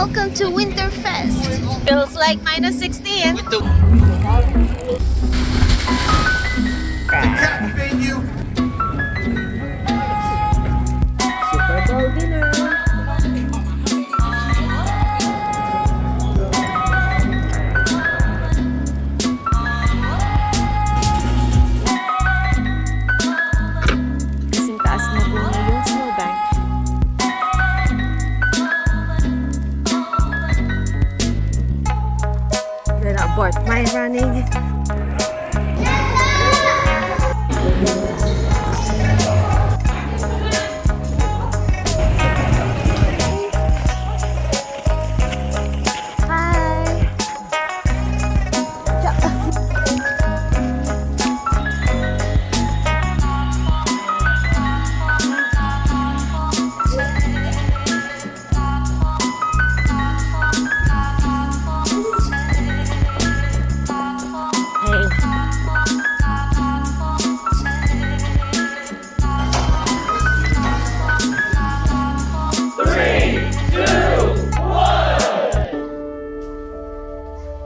Welcome to Winterfest. Feels like minus 16. With the cat venue. Super Bowl dinner. Kasing taas na po niya yung snowbank. Gonna abort my running.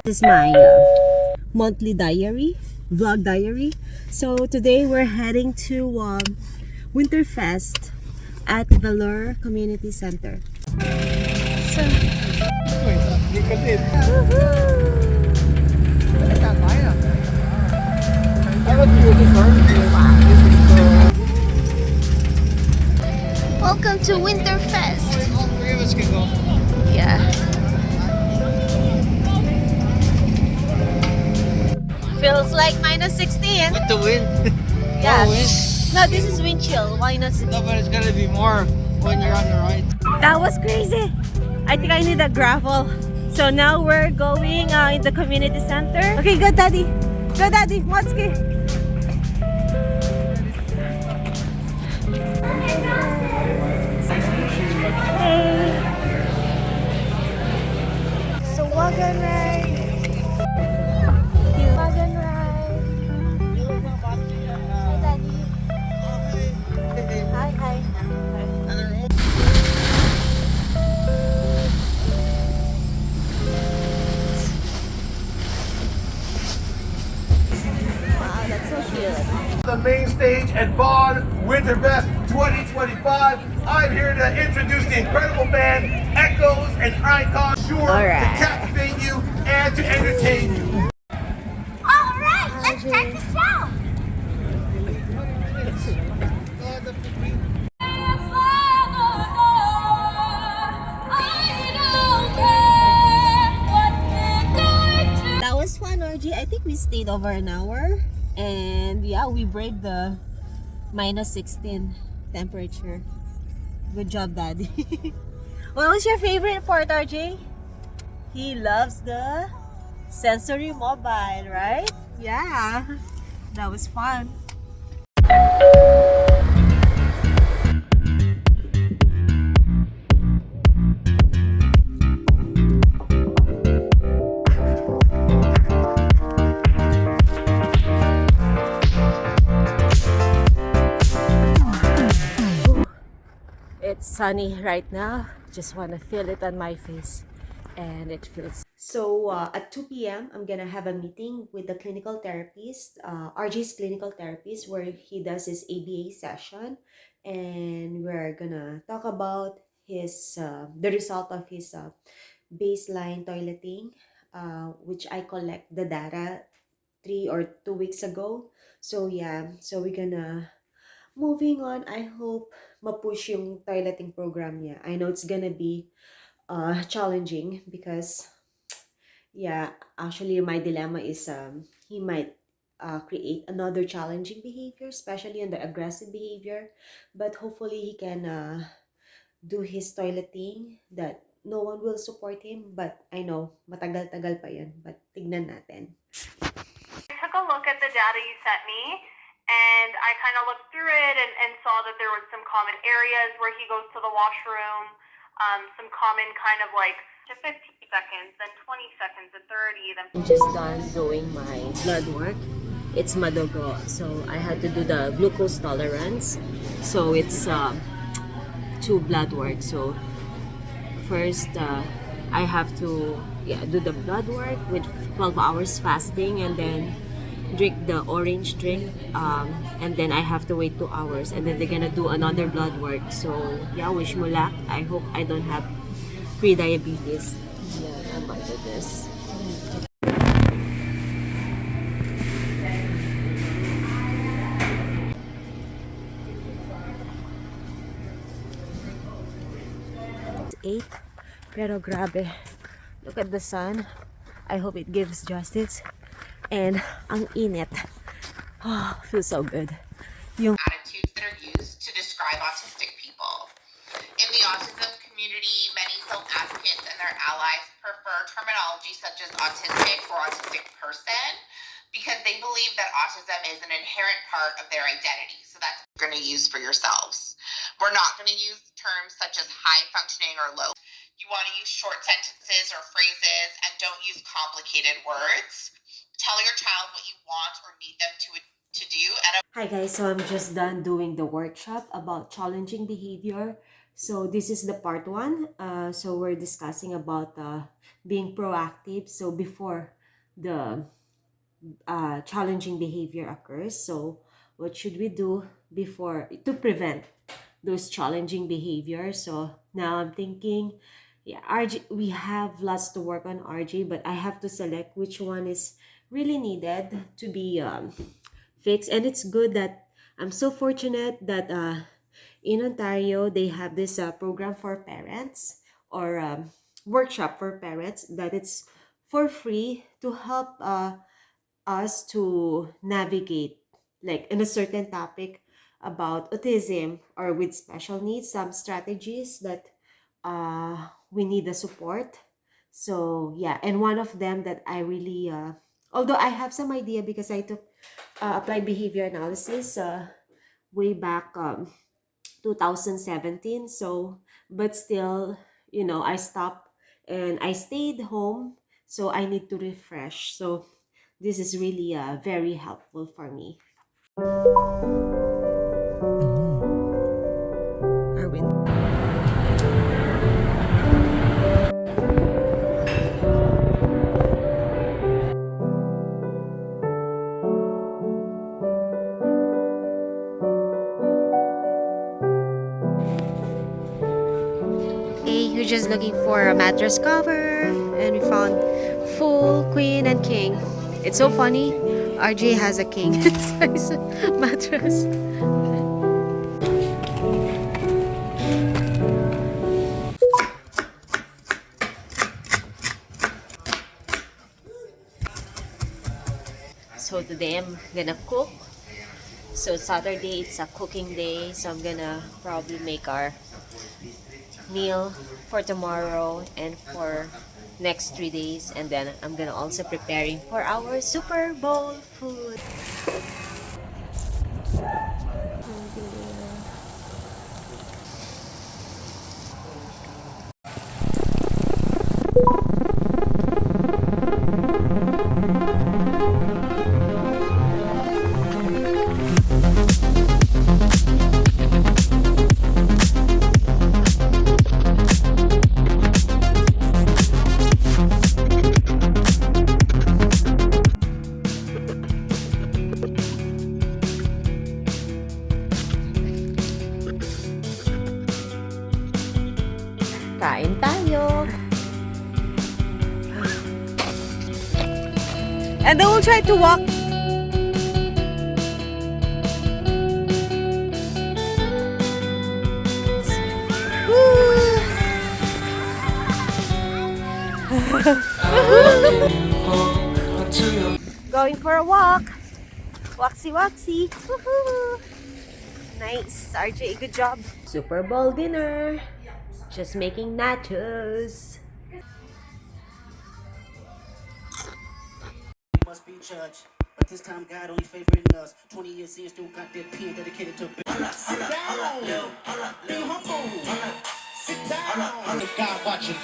This is my monthly vlog diary. So today we're heading to Winterfest at Valor Community Center. So, welcome to Winterfest. All three of us can go. Yeah. Feels like minus 16. With the wind. Yeah. Oh, wind. No, this is wind chill. Why not 16? No, but it's gonna be more when you're on the right. That was crazy. I think I need a gravel. So now we're going in the community center. Okay, go daddy. Go daddy. Motski. Hey. So wagon ride. Wagon ride. Hi daddy. Hi, hi. Wow, that's so cute. The main stage at Vaughn Winterfest 2025. I'm here to introduce the incredible band Echoes and Icons, sure Alright. to captivate you and to entertain you. Alright, let's start the show. That was fun, RG. I think we stayed over an hour. And yeah, we braved the minus 16 temperature. Good job, Daddy. What was your favorite part, RJ? He loves the sensory mobile, right? Yeah, that was fun. It's sunny right now. Just want to feel it on my face, and it feels so. At 2 p.m. I'm gonna have a meeting with the clinical therapist, RJ's clinical therapist, where he does his ABA session, and we're gonna talk about his the result of his baseline toileting, which I collect the data 3 or 2 weeks ago. So yeah, so we're gonna moving on. I hope mapush yung toileting program niya. I know it's gonna be challenging because yeah, actually my dilemma is he might create another challenging behavior, especially on the aggressive behavior, but hopefully he can do his toileting that no one will support him, but I know matagal-tagal pa yan, but tignan natin. I took a look at the data you sent me, and I kind of looked through it and saw that there was some common areas where he goes to the washroom, some common kind of like to 15 seconds, then 20 seconds, then 30, then... I'm just done doing my blood work. It's madugo, so I had to do the glucose tolerance. So it's 2 blood work. So first I have to, yeah, do the blood work with 12 hours fasting, and then drink the orange drink, and then I have to wait 2 hours, and then they're gonna do another blood work. So yeah, wish mo luck. I hope I don't have pre-diabetes. Yeah, oh my goodness. 8, pero grabe. Look at the sun. I hope it gives justice. And ang init. Oh, feels so good. Yung attitudes that are used to describe autistic people. In the autism community, many film advocates and their allies prefer terminology such as autistic or autistic person because they believe that autism is an inherent part of their identity. So that's what you're going to use for yourselves. We're not going to use terms such as high functioning or low. You want to use short sentences or phrases and don't use complicated words. Tell your child what you want or need them to do. And Hi guys, so I'm just done doing the workshop about challenging behavior. So this is the part 1. So we're discussing about being proactive. So before the challenging behavior occurs. So what should we do before to prevent those challenging behaviors? So now I'm thinking, yeah, RJ, we have lots to work on RJ, but I have to select which one is really needed to be fixed. And it's good that I'm so fortunate that in Ontario they have this program for parents, or workshop for parents, that it's for free to help us to navigate like in a certain topic about autism or with special needs, some strategies that we need the support. So yeah, and one of them that I really although I have some idea because I took applied behavior analysis way back 2017. So but still, I stopped and I stayed home, so I need to refresh. So this is really very helpful for me. Arwin. Hey, we're just looking for a mattress cover, and we found full queen and king. It's so funny. RJ has a king size mattress. So today I'm gonna cook. So Saturday it's a cooking day, so I'm gonna probably make our meal for tomorrow and for next 3 days, and then I'm gonna also preparing for our Super Bowl food. Kain tayo! And then we'll try to walk. Going for a walk. Waxy waxy. Woohoo! Nice. RJ, good job. Super Bowl dinner. Just making nachos. Must be judged. But this time God only favoring us. 20 years in, still got that pen dedicated to sit down. Be humble. Sit down. If God watching,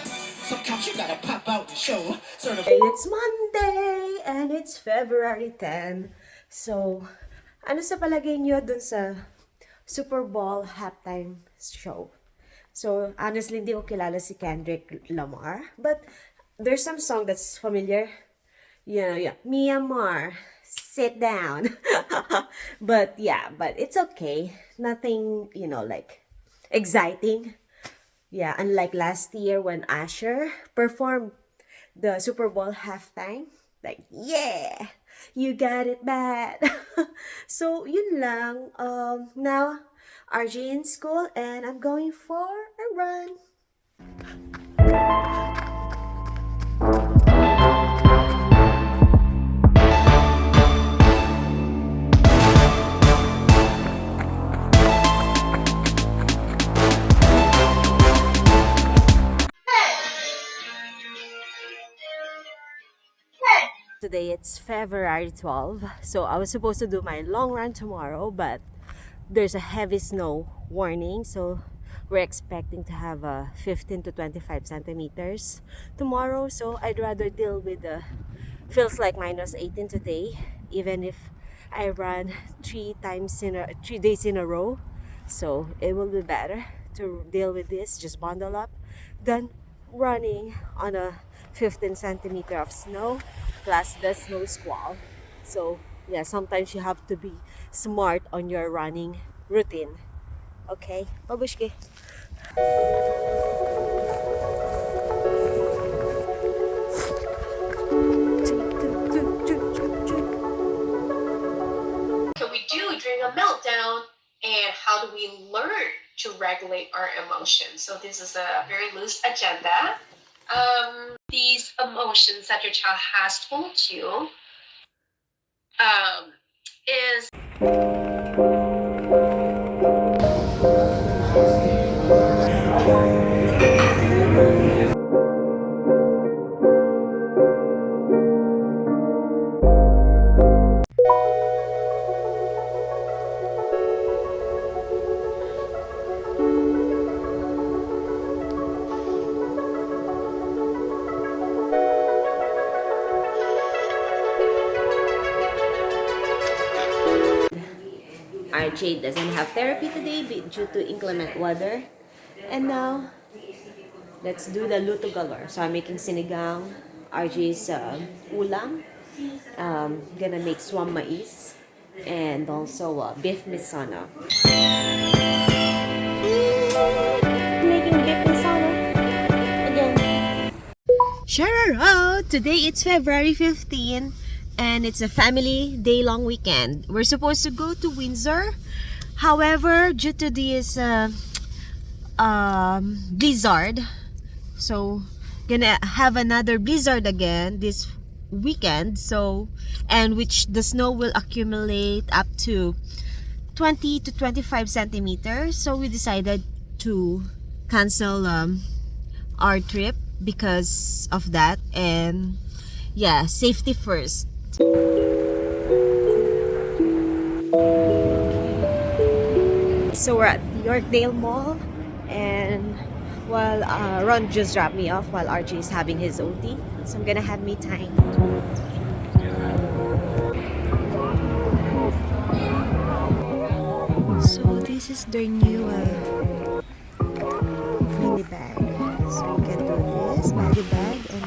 sometimes you gotta pop out and show. It's Monday and it's February 10. So, ano sa palagay nyo dun sa Super Bowl halftime show? So, honestly, hindi ko kilala si Kendrick Lamar. But, there's some song that's familiar. Yeah. Myanmar, sit down. But, yeah, but it's okay. Nothing, like, exciting. Yeah, unlike last year when Asher performed the Super Bowl halftime. Like, yeah, you got it bad. So, yun lang. Now, RJ in school and I'm going for a run. Today it's February 12, so I was supposed to do my long run tomorrow, but there's a heavy snow warning, so we're expecting to have a 15 to 25 centimeters tomorrow. So I'd rather deal with the feels like minus 18 today, even if I run 3 days in a row. So it will be better to deal with this, just bundle up, than running on a 15 centimeter of snow plus the snow squall. So yeah, sometimes you have to be smart on your running routine. Okay, babushki. Can we do during a meltdown, and how do we learn to regulate our emotions? So this is a very loose agenda. These emotions that your child has told you is RJ doesn't have therapy today due to inclement weather. And now, let's do the luto galore. So I'm making sinigang, RJ's ulam. Gonna make swam mais and also beef misana. Making beef misana again. Sure. Oh, today it's February 15 and it's a family day-long weekend. We're supposed to go to Windsor. However, due to this blizzard, so gonna have another blizzard again this weekend. So, and which the snow will accumulate up to 20 to 25 centimeters. So we decided to cancel our trip because of that. And yeah, safety first. So we're at Yorkdale Mall, and while Ron just dropped me off while RJ is having his OT, so I'm gonna have me time. So this is their new mini bag. So you can do this body bag and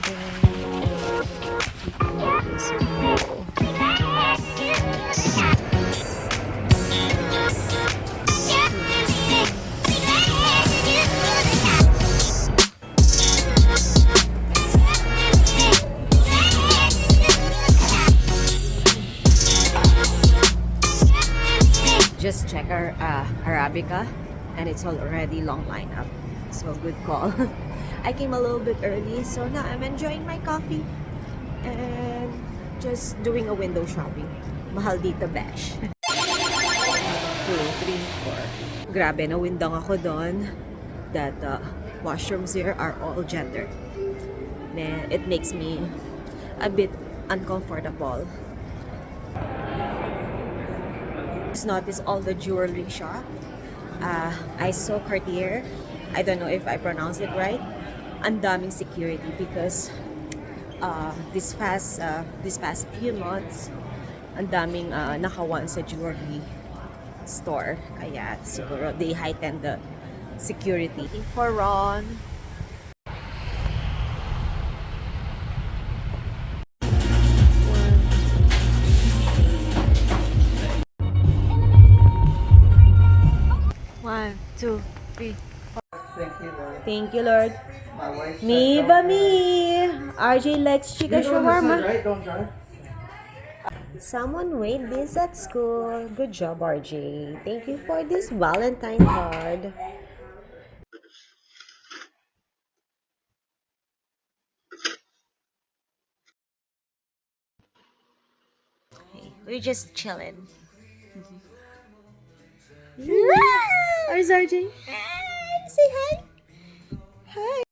just check our Arabica, and it's already long lineup. So good call. I came a little bit early, so now I'm enjoying my coffee and just doing a window shopping. Mahal dito, besh. 2, 3, 4. Grabe, nawindang ako doon that washrooms here are all gendered. Man, it makes me a bit uncomfortable. Just notice all the jewelry shop. I saw Cartier. I don't know if I pronounced it right. Ang daming security because this past few months, ang daming nakawan sa jewelry store. Kaya siguro they heightened the security. For Ron. One, two, three. Thank you, Lord. Thank you, Lord. My wife said Me don't ba drive. me? RJ likes chicken You're the one that said, shawarma. right? Don't drive. Someone weighed this at school. Good job, RJ. Thank you for this Valentine card. Hey, we're just chilling. Where's RJ? Hi, say hi. Hi.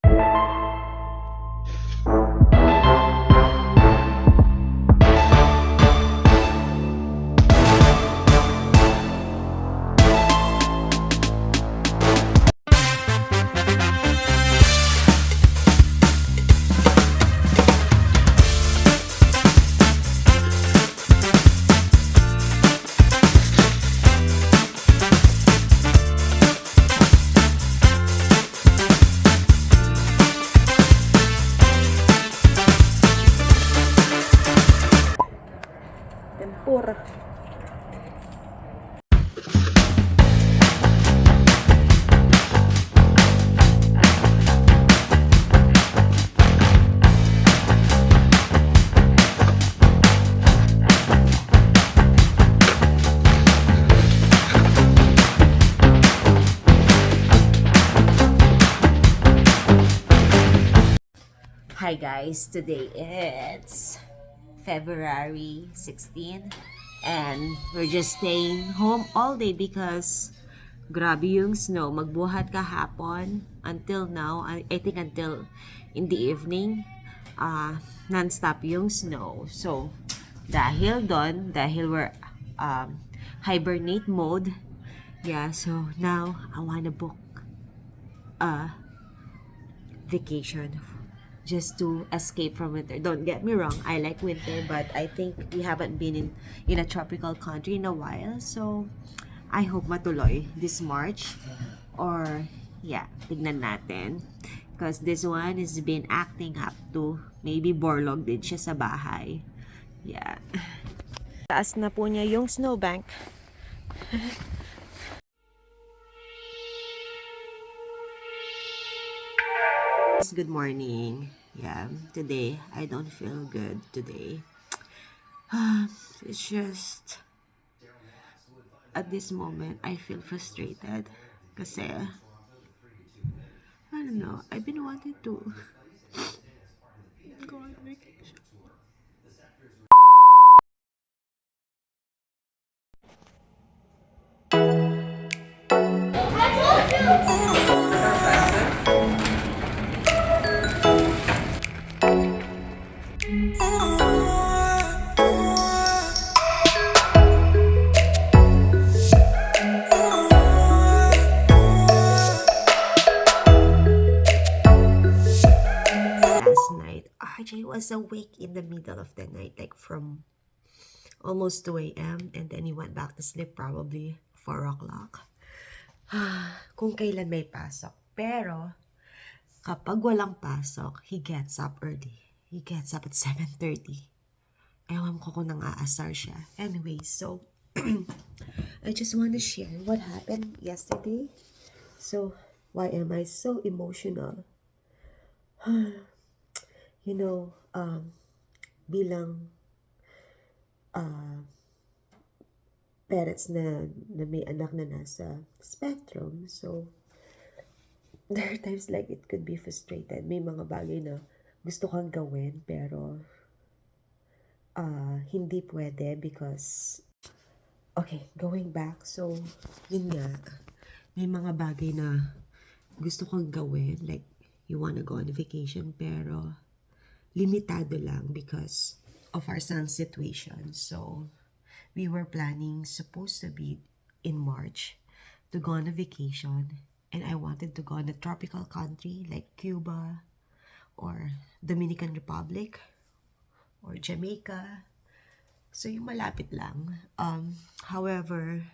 Tempura. Hi guys, today it's February 16 and we're just staying home all day because grabe yung snow. Magbuhat kahapon until now, I think until in the evening, non-stop yung snow. So, dahil we're hibernate mode, yeah, so now I wanna book a vacation just to escape from winter. Don't get me wrong, I like winter, but I think we haven't been in a tropical country in a while. So, I hope matuloy this March. Or, yeah, tignan natin. Because this one has been acting up to maybe borlog din siya sa bahay. Yeah. Taas na po niya yung snowbank. Good morning. Yeah, today I don't feel good today. It's just at this moment I feel frustrated kasi I don't know, I've been wanting to go on vacation. Last night, RJ was awake in the middle of the night, like from almost 2 a.m. and then he went back to sleep probably 4 o'clock. Kung kailan may pasok. Pero, kapag walang pasok, he gets up early. He gets up at 7:30. Ewan ko kung nang-aasar siya. Anyway, so, I just want to share what happened yesterday. So, why am I so emotional? You know, bilang parents na may anak na nasa spectrum, so, there are times like it could be frustrated. May mga bagay na gusto kang gawin, pero hindi pwede because, okay, going back, so, yun nga, may mga bagay na gusto kang gawin, like, you wanna go on vacation, pero limitado lang because of our son's situation. So, we were planning, supposed to be in March, to go on a vacation, and I wanted to go on a tropical country like Cuba, or Dominican Republic, or Jamaica. So, yung malapit lang. However,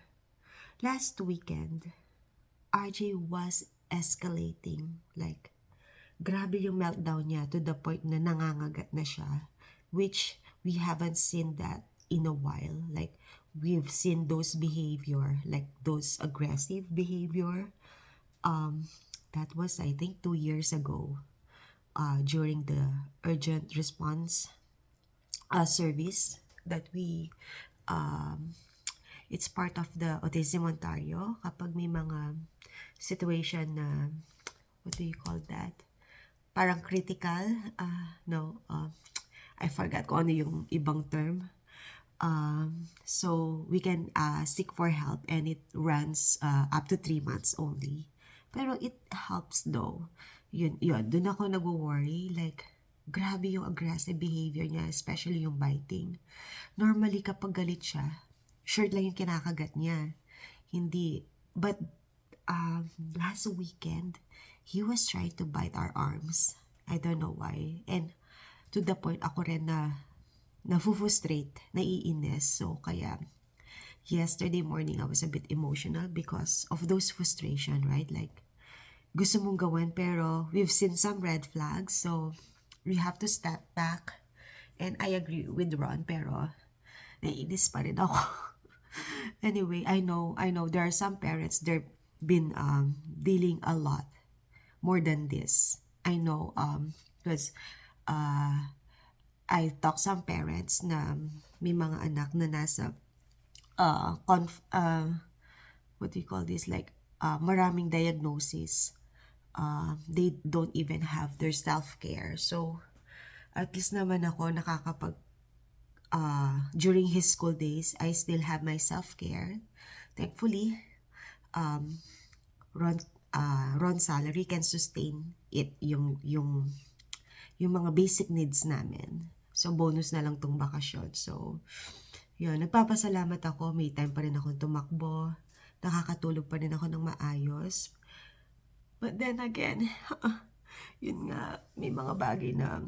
last weekend, RJ was escalating. Like, grabe yung meltdown niya to the point na nangangagat na siya, which we haven't seen that in a while. Like, we've seen those behavior, like those aggressive behavior. That was, I think, 2 years ago, during the urgent response service that we, it's part of the Autism Ontario. Kapag may mga situation na, what do you call that? Parang critical, no, I forgot kung ano yung ibang term. So we can seek for help, and it runs up to 3 months only. Pero it helps though. Yun, dun ako nag-worry. Like, grabe yung aggressive behavior niya, especially yung biting. Normally, kapag galit siya, shirt lang yung kinakagat niya. Hindi, but last weekend, he was trying to bite our arms. I don't know why. And to the point, ako rin na nafu-frustrate, naiinis. So, kaya, yesterday morning, I was a bit emotional because of those frustration, right? Like, gusto mong gawin, pero we've seen some red flags, so we have to step back. And I agree with Ron, pero naiinis pa rin ako. Anyway, I know there are some parents, they've been dealing a lot more than this. I know, because I talk some parents na may mga anak na nasa what do you call this, like maraming diagnosis. They don't even have their self-care. So at least naman ako nakakapag during his school days, I still have my self-care. Thankfully, Ron's salary can sustain it, yung mga basic needs namin. So, bonus na lang tong bakasyon. So, yun, nagpapasalamat ako. May time pa rin akong tumakbo. Nakakatulog pa rin ako ng maayos. But then again, yun nga, may mga bagay na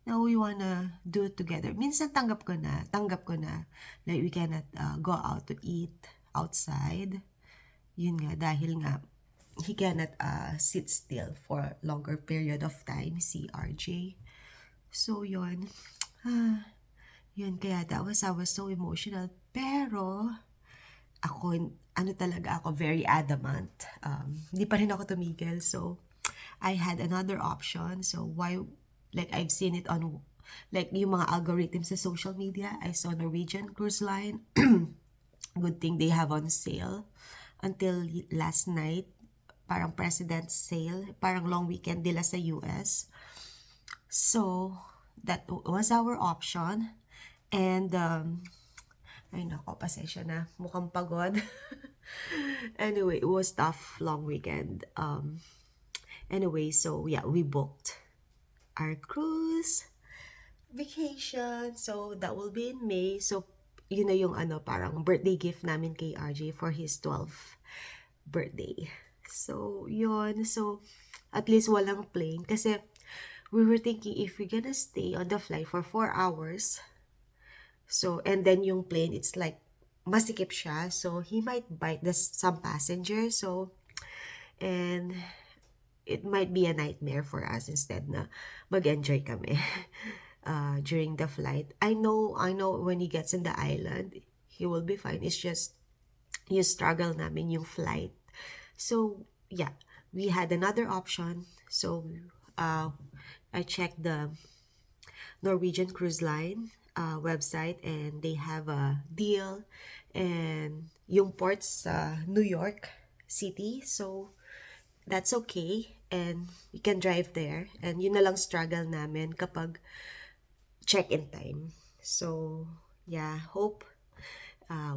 we wanna do it together. Minsan tanggap ko na. Like, we cannot go out to eat outside. Yun nga, dahil nga, he cannot sit still for a longer period of time, si RJ. So, yun. Yun, kaya I was so emotional. Pero, ako, talaga ako, very adamant. Hindi pa rin ako tumigil. So, I had another option. So, why, like, I've seen it on, like, yung mga algorithms sa social media. I saw Norwegian Cruise Line. Good thing they have on sale. Until last night, parang President's Sale, parang long weekend nila sa US. So, that was our option. And, ay nako, pasensya na, mukhang pagod. Anyway, it was tough, long weekend. Anyway, so yeah, we booked our cruise vacation. So, that will be in May. So, yun na yung parang birthday gift namin kay RJ for his 12th birthday. So, yun. So, at least walang plane. Kasi, we were thinking if we're gonna stay on the flight for 4 hours, so, and then yung plane, it's like, masikip siya. So, he might bite some passengers. So, and it might be a nightmare for us instead na mag-enjoy kami during the flight. I know when he gets in the island, he will be fine. It's just, yung struggle namin yung flight. So, yeah, we had another option. So, I checked the Norwegian Cruise Line website, and they have a deal, and yung ports New York City. So, that's okay, and we can drive there. And yun na lang struggle namin kapag check-in time. So, yeah, hope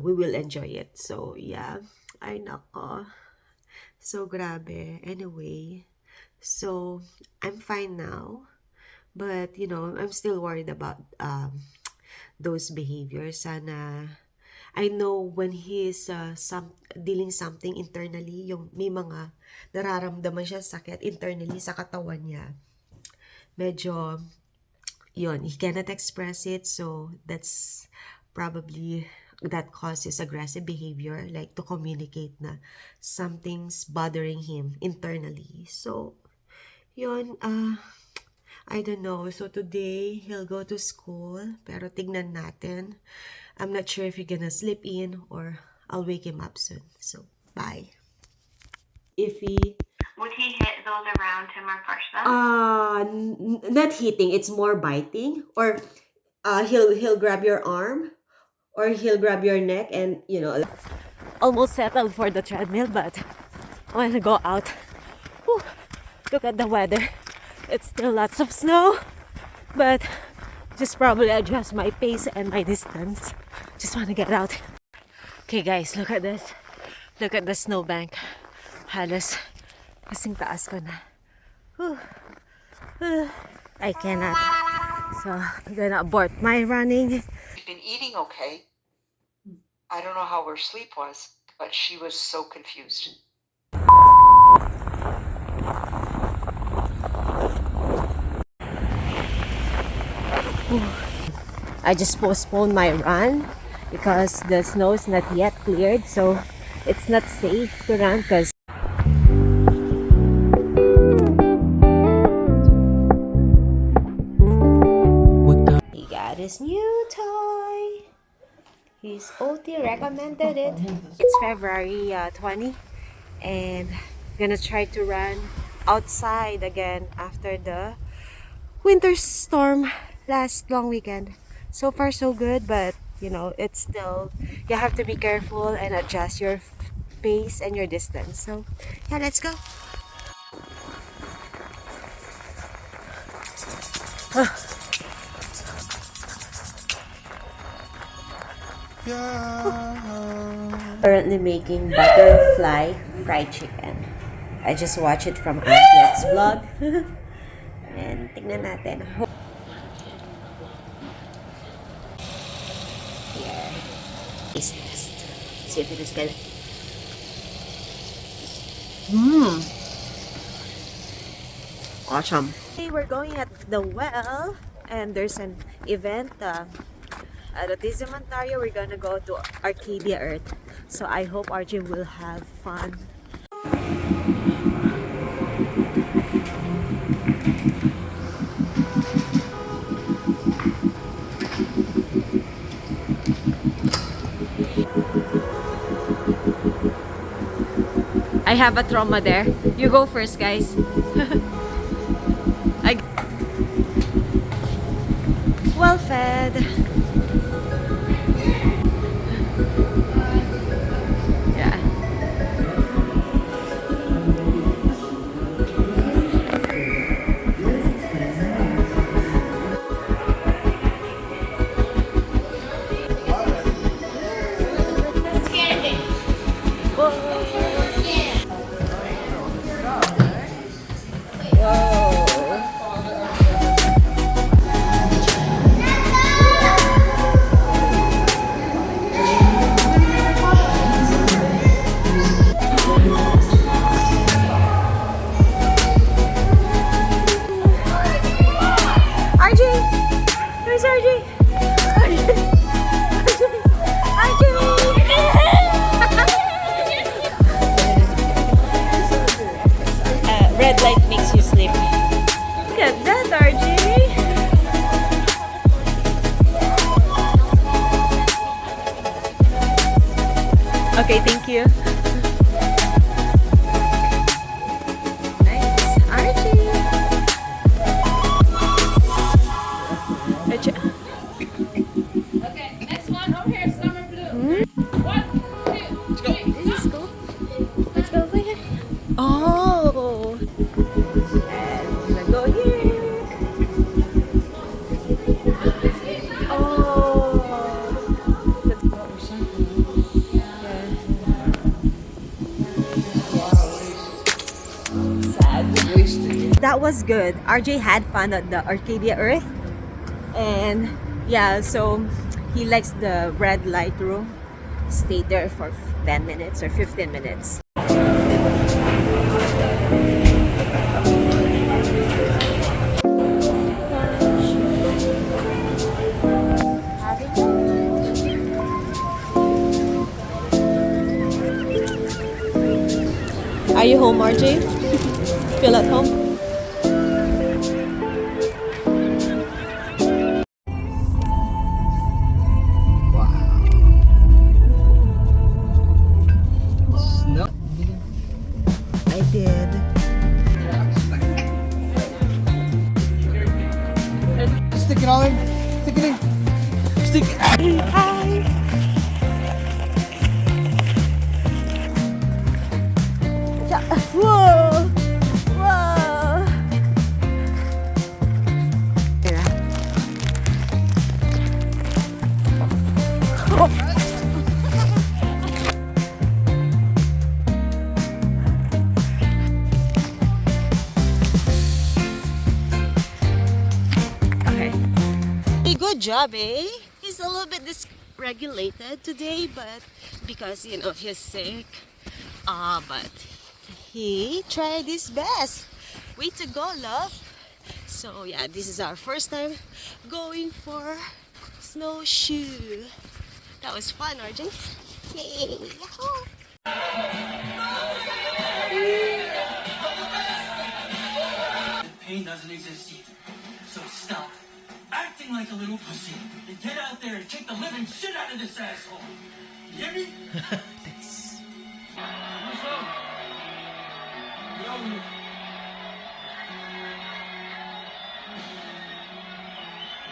we will enjoy it. So, yeah, ay nako. So, grabe. Anyway, so, I'm fine now. But, I'm still worried about those behaviors. Sana, I know when he is dealing something internally, yung may mga nararamdaman siya sakit internally sa katawan niya. Medyo, yun, he cannot express it. So, that's probably that causes aggressive behavior, like to communicate na something's bothering him internally. So, yun, I don't know. So today, he'll go to school, pero tignan natin. I'm not sure if he's gonna sleep in or I'll wake him up soon. So, bye. If he... Would he hit those around him or push them? Not hitting, it's more biting. Or he'll grab your arm, or he'll grab your neck, and almost settled for the treadmill, but I want to go out. Whew. Look at the weather. It's still lots of snow, but just probably adjust my pace and my distance. Just want to get out. Okay guys, look at this. Look at the snowbank. Halos kasing taas ko na. Whew. I cannot. So I'm gonna abort my running. She'd been eating okay. I don't know how her sleep was, but she was so confused. I just postponed my run because the snow is not yet cleared, so it's not safe to run because he got his new toy. His OT recommended it. It's February 20, and I'm gonna try to run outside again after the winter storm last long weekend. So far so good, but it's still, you have to be careful and adjust your pace and your distance. So yeah, let's go. Currently making butterfly fried chicken. I just watched it from Antlet's vlog. And tignan natin. Here. Taste test. See if it is good. Awesome. Today we're going at the well, and there's an event at Autism Ontario. We're gonna go to Arcadia Earth. So I hope RJ will have fun. I have a trauma there. You go first, guys. Well fed. Yeah. Red light makes you sleep. Look at that, RJ. Okay, thank you. Nice. RJ. Okay, next one over here, summer blue. 1, 2, 3. Let's go. Let's go. Go here. Oh. And let's go here. Oh. Let's go. Sad. That was good. RJ had fun at the Arcadia Earth. And yeah, so he likes the red light room. Stayed there for 10 minutes or 15 minutes. home, RJ? Feel at home? Snow. I did. Stick it all in. Stick it in. Stick it. Whoa! Whoa! Tira. Okay. Hey, good job, eh? He's a little bit dysregulated today, but because you know he's sick. But he tried his best. Way to go, love. So yeah, this is our first time going for snowshoe. That was fun, RJ. Yay! Yahoo! Pain doesn't exist either. So stop acting like a little pussy and get out there and kick the living shit out of this asshole. You hear me? Thanks.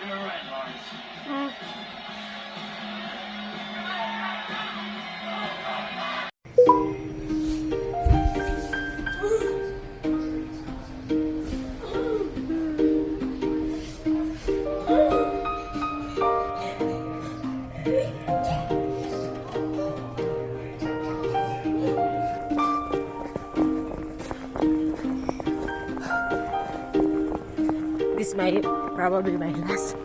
You're right, Lawrence. This might probably my last